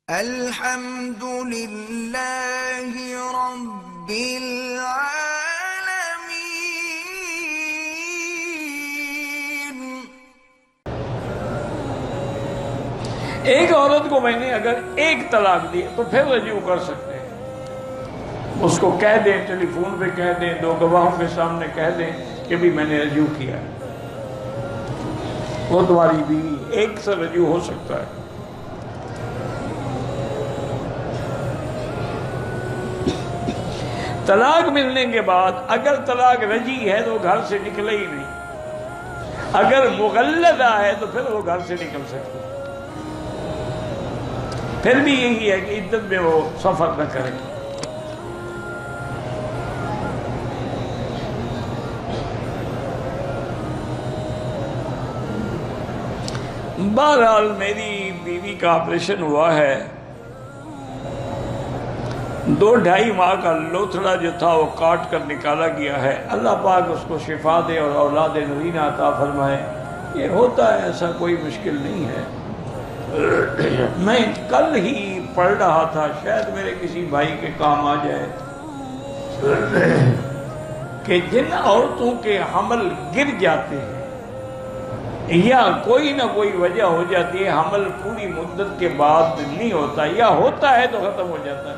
الحمد للہ رب العالمین۔ ایک عورت کو میں نے اگر ایک طلاق دی تو پھر رجوع کر سکتے ہیں، اس کو کہہ دیں، ٹیلی فون پہ کہہ دیں، دو گواہوں کے سامنے کہہ دیں کہ بھی میں نے رجوع کیا ہے، وہ تمہاری بیوی، ایک سے رجوع ہو سکتا ہے۔ طلاق ملنے کے بعد اگر طلاق رجی ہے تو گھر سے نکلے ہی نہیں، اگر مغلظہ ہے تو پھر وہ گھر سے نکل سکتی، پھر بھی یہی ہے کہ عدت میں وہ سفر نہ کرے۔ بہرحال میری بیوی کا آپریشن ہوا ہے، 2-2.5 ماہ کا لوتھڑا جو تھا وہ کاٹ کر نکالا گیا ہے۔ اللہ پاک اس کو شفا دے اور اولاد نرینہ عطا فرمائے۔ یہ ہوتا ہے، ایسا کوئی مشکل نہیں ہے۔ میں کل ہی پڑھ رہا تھا، شاید میرے کسی بھائی کے کام آ جائے، کہ جن عورتوں کے حمل گر جاتے ہیں یا کوئی نہ کوئی وجہ ہو جاتی ہے، حمل پوری مدت کے بعد نہیں ہوتا یا ہوتا ہے تو ختم ہو جاتا ہے،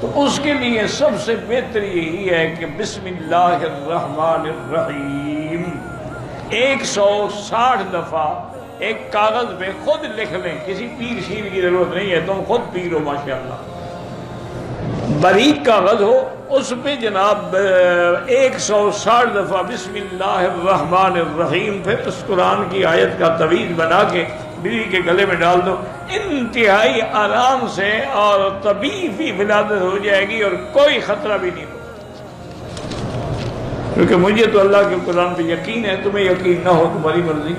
تو اس کے لیے سب سے بہتر یہی ہے کہ بسم اللہ الرحمن الرحیم 160 دفعہ ایک کاغذ پہ خود لکھ لیں، کسی پیر شیر کی ضرورت نہیں ہے، تم خود پیر ہو ماشاءاللہ، باریک کاغذ ہو، اس پہ جناب 160 دفعہ بسم اللہ الرحمن الرحیم، پھر اس قرآن کی آیت کا تعویذ بنا کے بیوی کے گلے میں ڈال دو، انتہائی آرام سے اور طبیعی ولادت ہو جائے گی اور کوئی خطرہ بھی نہیں ہوگا۔ کیونکہ مجھے تو اللہ کے قرآن پہ یقین ہے، تمہیں یقین نہ ہو تمہاری مرضی۔